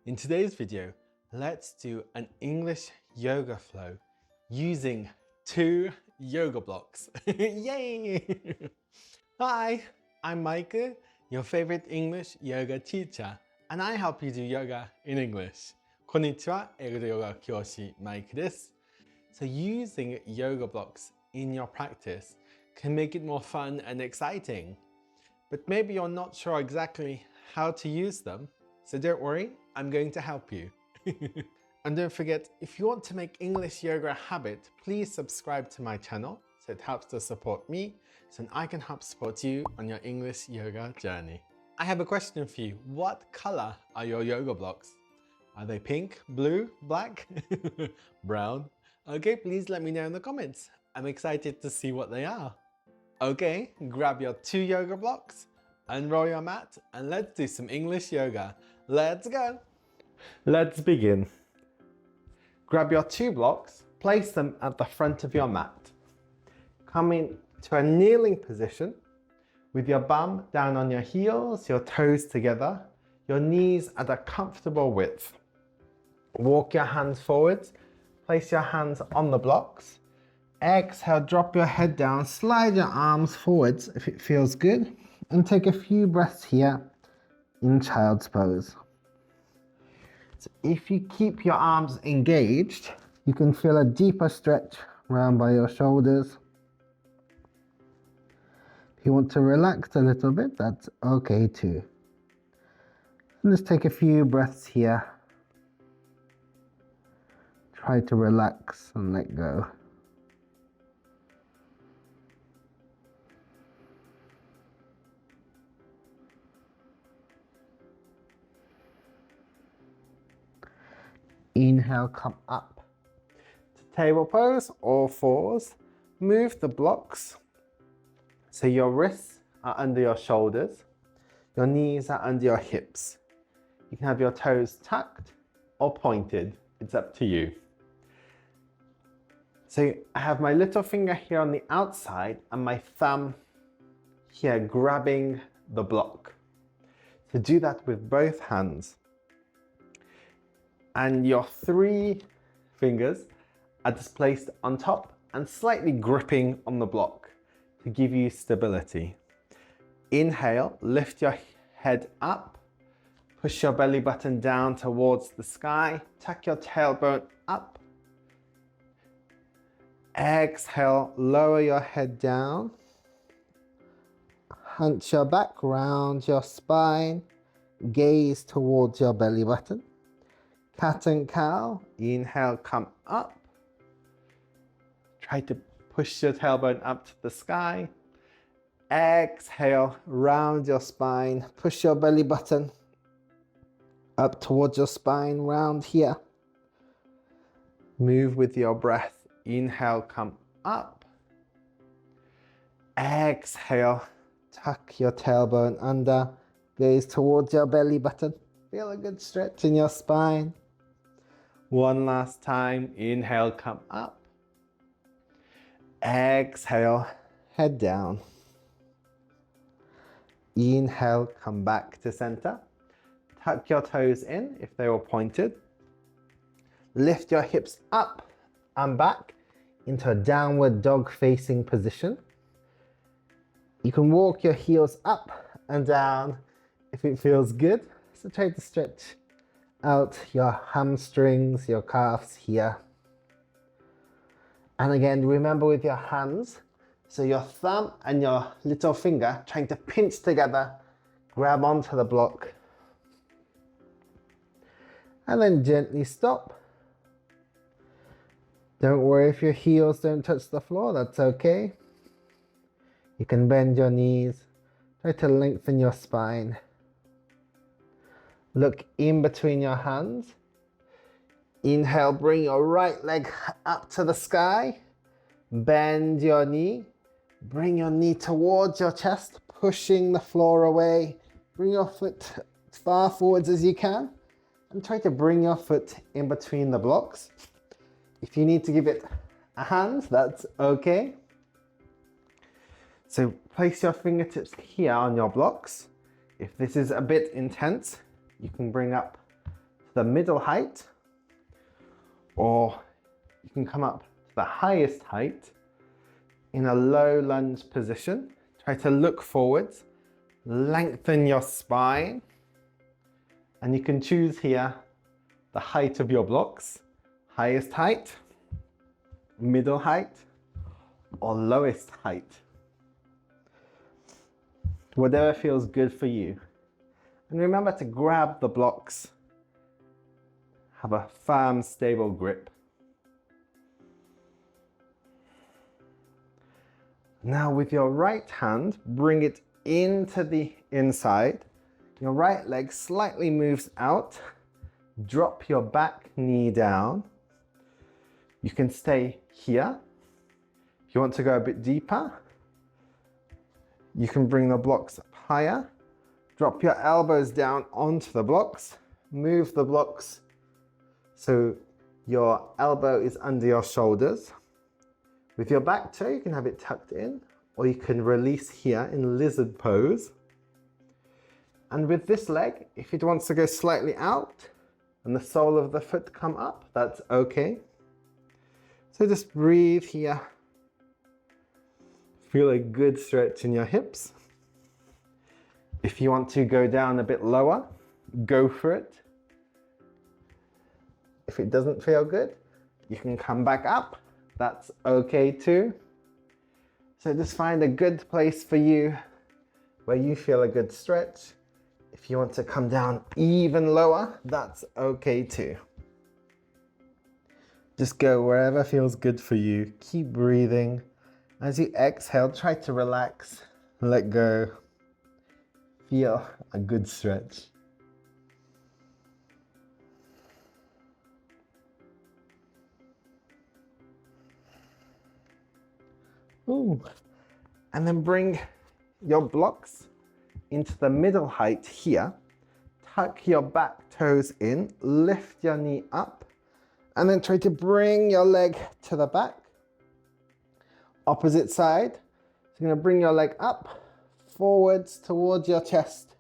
In today's video, let's do an English yoga flow using 2 yoga blocks. Yay! Hi, I'm Michael, your favorite English yoga teacher, and I help you do yoga in English. こんにちは、英語でヨガ教師マイクです。So using yoga blocks in your practice can make it more fun and exciting. But maybe you're not sure exactly how to use them. So don't worry, I'm going to help you. And don't forget, if you want to make English yoga a habit, please subscribe to my channel so it helps to support me, so I can help support you on your English yoga journey. I have a question for you. What color are your yoga blocks? Are they pink, blue, black, brown? Okay, please let me know in the comments. I'm excited to see what they are. Okay, grab your 2 yoga blocks, unroll your mat, and let's do some English yoga. Let's go! Let's begin. Grab your 2 blocks, place them at the front of your mat. Come into a kneeling position with your bum down on your heels, your toes together, your knees at a comfortable width. Walk your hands forwards, place your hands on the blocks. Exhale, drop your head down, slide your arms forwards if it feels good, and take a few breaths here in child's pose. So if you keep your arms engaged, you can feel a deeper stretch around by your shoulders. If you want to relax a little bit, that's okay too. And just take a few breaths here. Try to relax and let go. Inhale, come up to table pose or 4s. Move the blocks so your wrists are under your shoulders, your knees are under your hips. You can have your toes tucked or pointed, it's up to you. So I have my little finger here on the outside and my thumb here grabbing the block. So do that with both hands. And your 3 fingers are just placed on top and slightly gripping on the block to give you stability. Inhale, lift your head up, push your belly button down towards the sky, tuck your tailbone up. Exhale, lower your head down, hunch your back, round your spine, gaze towards your belly button. Cat and cow, inhale, come up. Try to push your tailbone up to the sky. Exhale, round your spine, push your belly button up towards your spine, round here. Move with your breath. Inhale, come up. Exhale, tuck your tailbone under, gaze towards your belly button. Feel a good stretch in your spine. One last time, inhale, come up. Exhale, head down. Inhale, come back to center. Tuck your toes in if they were pointed. Lift your hips up and back into a downward dog facing position. You can walk your heels up and down if it feels good. So try to stretch out your hamstrings, your calves here. And again, remember with your hands, so your thumb and your little finger trying to pinch together, grab onto the block. And then gently stop. Don't worry if your heels don't touch the floor, that's okay. You can bend your knees, try to lengthen your spine. Look in between your hands. Inhale, bring your right leg up to the sky. Bend your knee. Bring your knee towards your chest, pushing the floor away. Bring your foot as far forwards as you can. And try to bring your foot in between the blocks. If you need to give it a hand, that's okay. So place your fingertips here on your blocks. If this is a bit intense, you can bring up to the middle height, or you can come up to the highest height in a low lunge position. Try to look forwards, lengthen your spine, and you can choose here the height of your blocks, highest height, middle height, or lowest height. Whatever feels good for you. And remember to grab the blocks. Have a firm, stable grip. Now with your right hand, bring it into the inside. Your right leg slightly moves out. Drop your back knee down. You can stay here. If you want to go a bit deeper, you can bring the blocks up higher. Drop your elbows down onto the blocks. Move the blocks so your elbow is under your shoulders. With your back toe, you can have it tucked in, or you can release here in lizard pose. And with this leg, if it wants to go slightly out and the sole of the foot come up, that's okay. So just breathe here. Feel a good stretch in your hips. If you want to go down a bit lower, go for it. If it doesn't feel good, you can come back up. That's okay too. So just find a good place for you where you feel a good stretch. If you want to come down even lower, that's okay too. Just go wherever feels good for you. Keep breathing. As you exhale, try to relax, let go. Feel a good stretch. Ooh. And then bring your blocks into the middle height here. Tuck your back toes in, lift your knee up, and then try to bring your leg to the back. Opposite side. So you're going to bring your leg up, forwards towards your chest,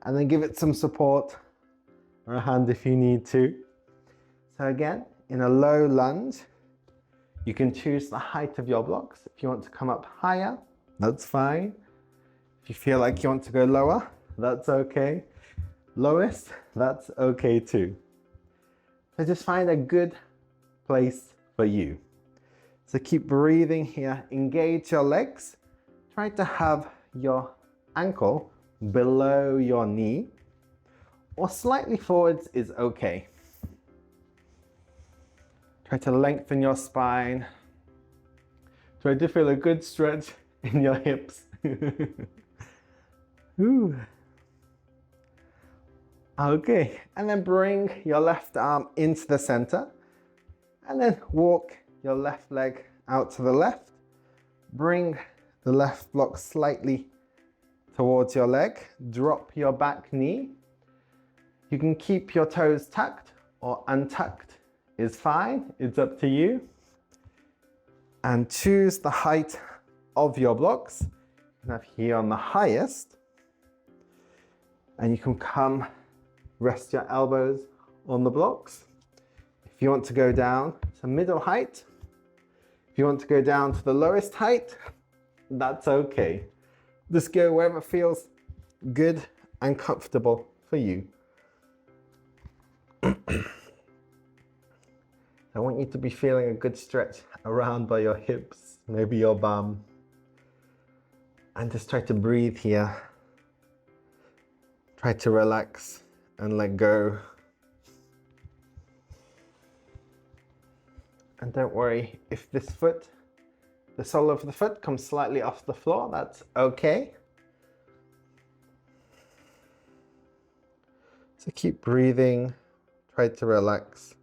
and then give it some support, or a hand if you need to. So again, in a low lunge, you can choose the height of your blocks. If you want to come up higher, that's fine. If you feel like you want to go lower, that's okay. Lowest, that's okay too. So just find a good place for you. So keep breathing here, engage your legs. Try to have your ankle below your knee, or slightly forwards is okay. Try to lengthen your spine. Try to feel a good stretch in your hips. Ooh. Okay, and then bring your left arm into the center, and then walk your left leg out to the left. Bring the left block slightly towards your leg. Drop your back knee. You can keep your toes tucked or untucked is fine. It's up to you. And choose the height of your blocks. You can have here on the highest. And you can come rest your elbows on the blocks. If you want to go down to middle height, if you want to go down to the lowest height, that's okay. Just go wherever feels good and comfortable for you. I want you to be feeling a good stretch around by your hips, maybe your bum. And just try to breathe here. Try to relax and let go. And don't worry if this foot, the sole of the foot comes slightly off the floor, that's okay. So keep breathing, try to relax.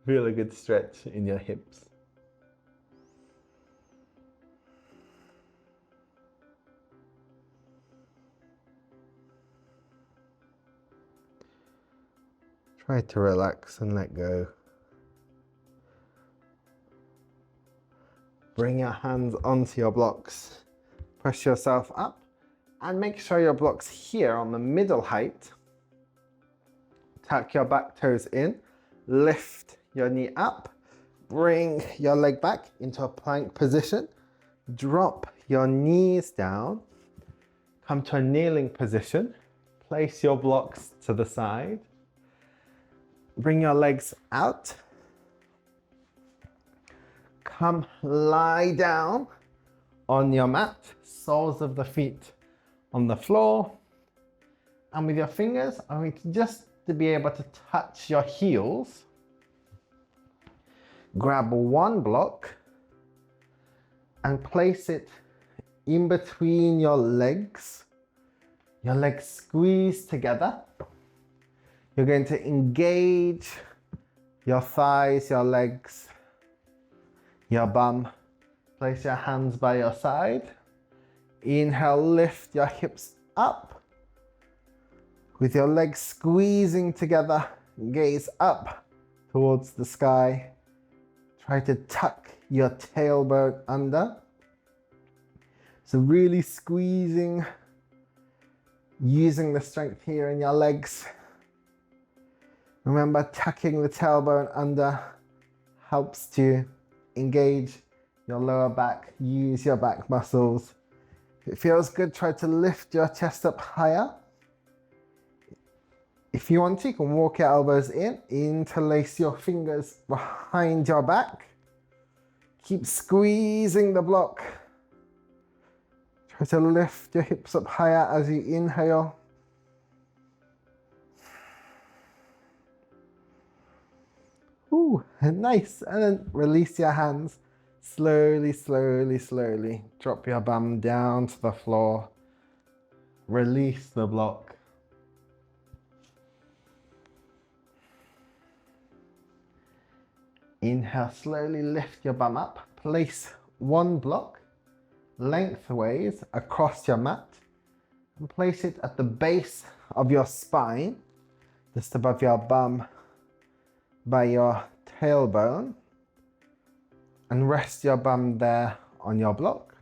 Feel a good stretch in your hips. Try to relax and let go. Bring your hands onto your blocks. Press yourself up and make sure your blocks here on the middle height tuck your back toes in, lift your knee up, bring your leg back into a plank position, drop your knees down, come to a kneeling position, place your blocks to the side, bring your legs out, come lie down on your mat, soles of the feet on the floor, and with your fingers, I want you just to be able to touch your heels. Grab one block and place it in between your legs. Your legs squeeze together. You're going to engage your thighs, your legs, your bum. Place your hands by your side. Inhale, lift your hips up. With your legs squeezing together, gaze up towards the sky. Try to tuck your tailbone under. So really squeezing, using the strength here in your legs. Remember, tucking the tailbone under helps to engage your lower back, use your back muscles. If it feels good, try to lift your chest up higher. If you want to, you can walk your elbows in, interlace your fingers behind your back. Keep squeezing the block. Try to lift your hips up higher as you inhale. Ooh, nice. And then release your hands. Slowly, slowly, slowly. Drop your bum down to the floor. Release the block. Inhale, slowly lift your bum up. Place one block lengthways across your mat and place it at the base of your spine, just above your bum by your tailbone, and rest your bum there on your block.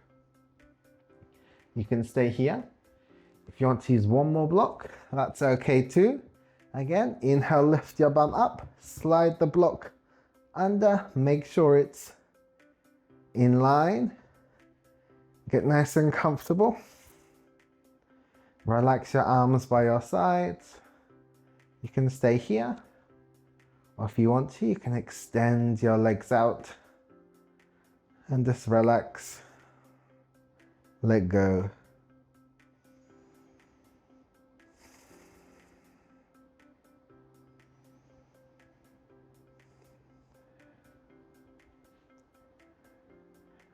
You can stay here. If you want to use one more block, that's okay too. Again, inhale, lift your bum up, slide the block under, make sure it's in line. Get nice and comfortable. Relax your arms by your sides. You can stay here, or if you want to, you can extend your legs out and just relax, let go.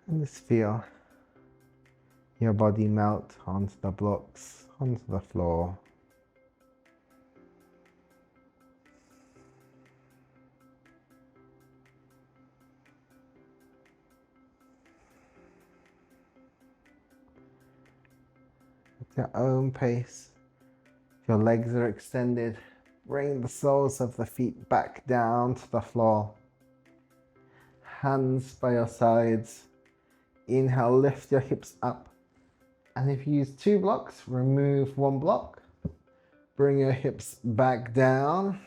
And just feel your body melt onto the blocks, onto the floor. At your own pace, if your legs are extended, bring the soles of the feet back down to the floor. Hands by your sides. Inhale, lift your hips up. And if you use two blocks, remove one block. Bring your hips back down.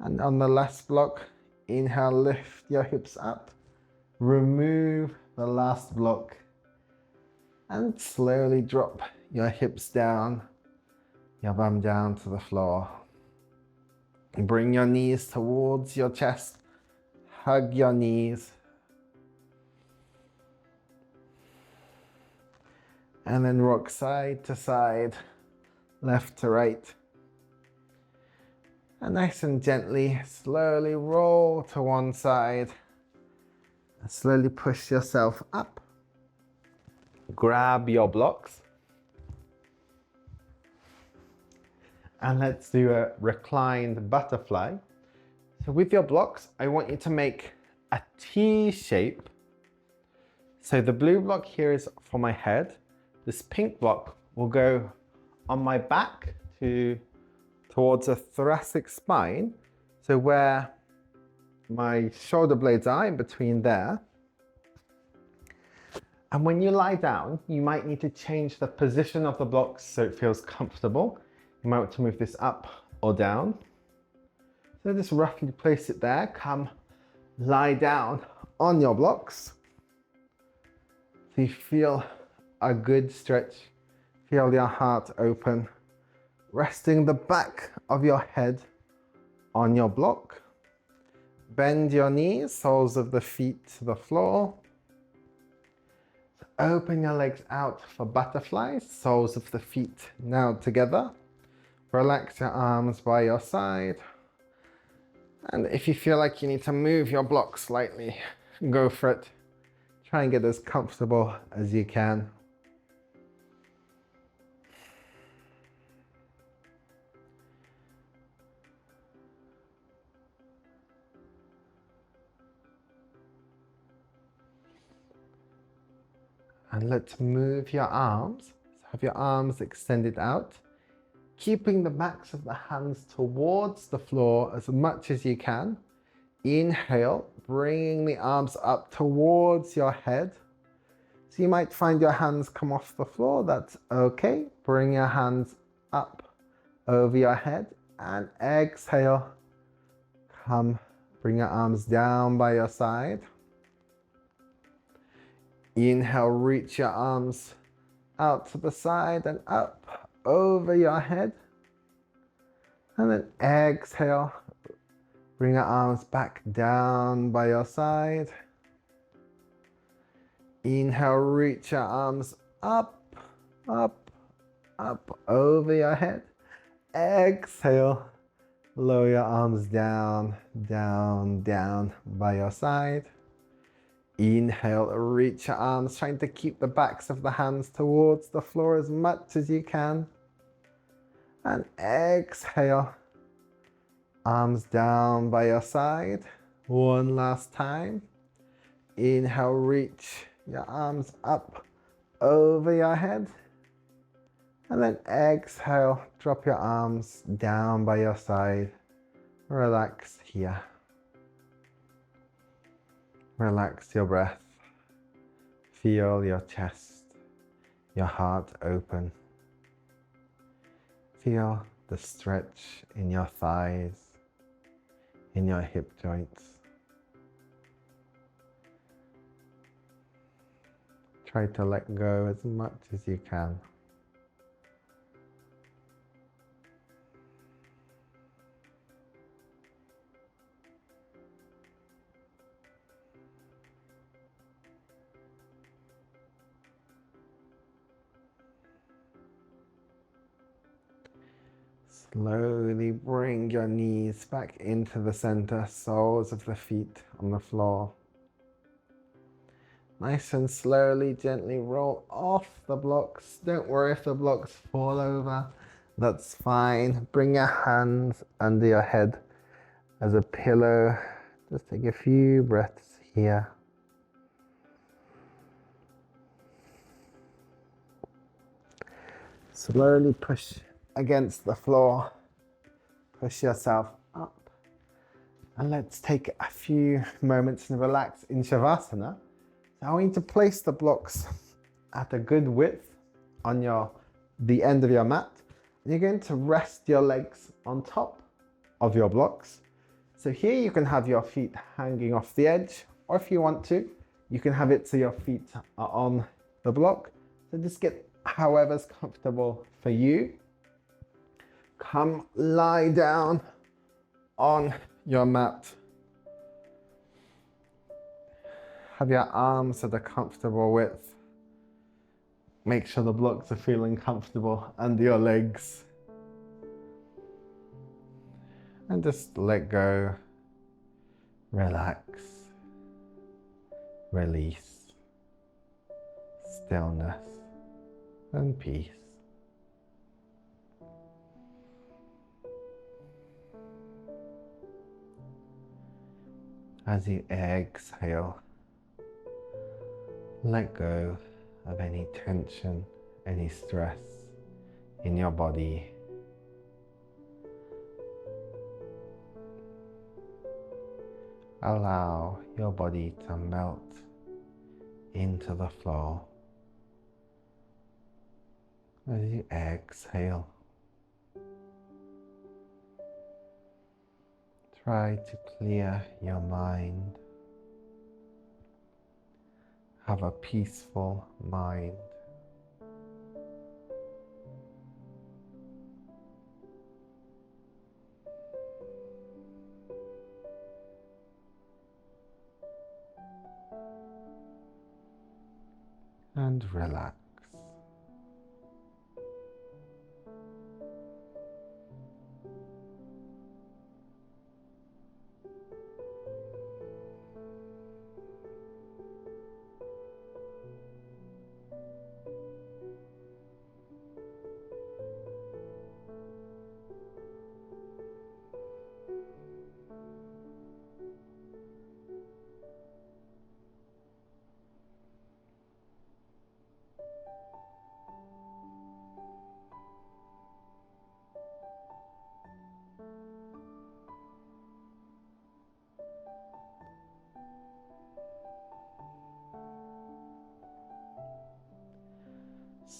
And on the last block, inhale, lift your hips up. Remove the last block. And slowly drop your hips down, your bum down to the floor. And bring your knees towards your chest. Hug your knees. And then rock side to side, left to right. And nice and gently, slowly roll to one side. And slowly push yourself up. Grab your blocks. And let's do a reclined butterfly. So with your blocks, I want you to make a T shape. So the blue block here is for my head. This pink block will go on my back towards a thoracic spine. So where my shoulder blades are, in between there. And when you lie down, you might need to change the position of the blocks so it feels comfortable. You might want to move this up or down. So just roughly place it there. Come lie down on your blocks. So you feel a good stretch. Feel your heart open. Resting the back of your head on your block. Bend your knees, soles of the feet to the floor. Open your legs out for butterflies, soles of the feet now together. Relax your arms by your side. And if you feel like you need to move your block slightly, go for it. Try and get as comfortable as you can. And let's move your arms. So have your arms extended out, keeping the backs of the hands towards the floor as much as you can. Inhale, bringing the arms up towards your head. So you might find your hands come off the floor. That's okay. Bring your hands up over your head and exhale. Bring your arms down by your side. Inhale, reach your arms out to the side and up over your head. And then exhale, bring your arms back down by your side. Inhale, reach your arms up, up, up over your head. Exhale, lower your arms down, down, down by your side. Inhale, reach your arms, trying to keep the backs of the hands towards the floor as much as you can. And exhale, arms down by your side. One last time. Inhale, reach your arms up over your head. And then exhale, drop your arms down by your side. Relax here. Relax your breath. Feel your chest, your heart open. Feel the stretch in your thighs, in your hip joints. Try to let go as much as you can. Slowly bring your knees back into the center, soles of the feet on the floor. Nice and slowly, gently roll off the blocks. Don't worry if the blocks fall over. That's fine. Bring your hands under your head as a pillow. Just take a few breaths here. Slowly push against the floor. Push yourself up. And let's take a few moments and relax in Shavasana. So I want you to place the blocks at a good width on the end of your mat. And you're going to rest your legs on top of your blocks. So here you can have your feet hanging off the edge, or if you want to, you can have it so your feet are on the block. So just get however's comfortable for you. Come lie down on your mat. Have your arms at a comfortable width. Make sure the blocks are feeling comfortable under your legs. And just let go, relax, release, stillness and peace. As you exhale, let go of any tension, any stress in your body. Allow your body to melt into the floor as you exhale. Try to clear your mind. Have a peaceful mind. And relax.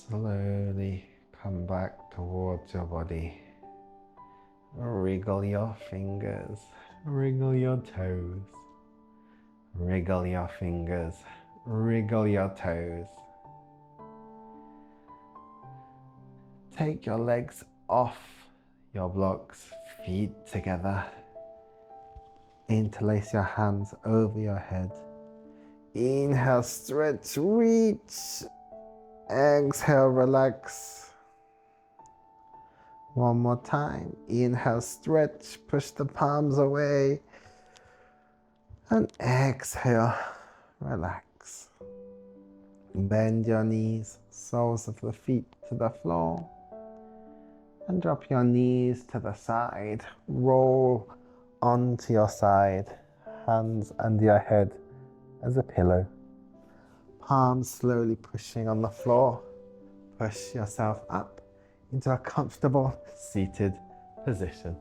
Slowly come back towards your body. Wriggle your fingers, wriggle your toes. Wriggle your fingers, wriggle your toes. Take your legs off your blocks, feet together. Interlace your hands over your head. Inhale, stretch, reach. Exhale, relax. One more time. Inhale, stretch, push the palms away. And exhale, relax. Bend your knees, soles of the feet to the floor. And drop your knees to the side. Roll onto your side. Hands under your head as a pillow. Palms slowly pushing on the floor. Push yourself up into a comfortable seated position.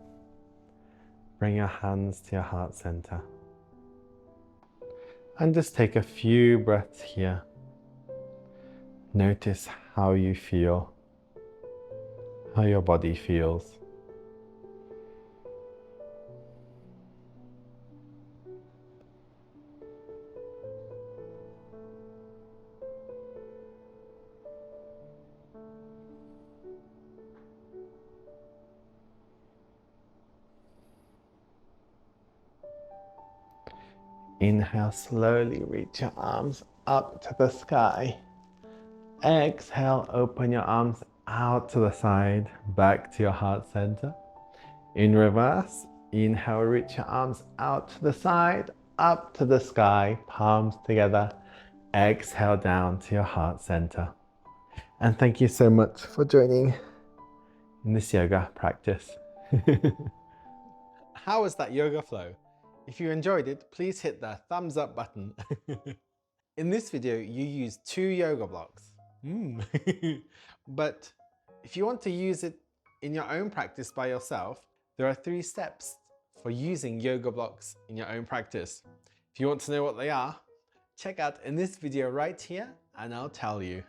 Bring your hands to your heart center. And just take a few breaths here. Notice how you feel, how your body feels. Inhale, slowly reach your arms up to the sky. Exhale, open your arms out to the side, back to your heart center. In reverse, inhale, reach your arms out to the side, up to the sky, palms together. Exhale down to your heart center. And thank you so much for joining in this yoga practice. How was that yoga flow? If you enjoyed it, please hit the thumbs up button. In this video, you use 2 yoga blocks. But if you want to use it in your own practice by yourself, there are 3 steps for using yoga blocks in your own practice. If you want to know what they are, check out in this video right here and I'll tell you.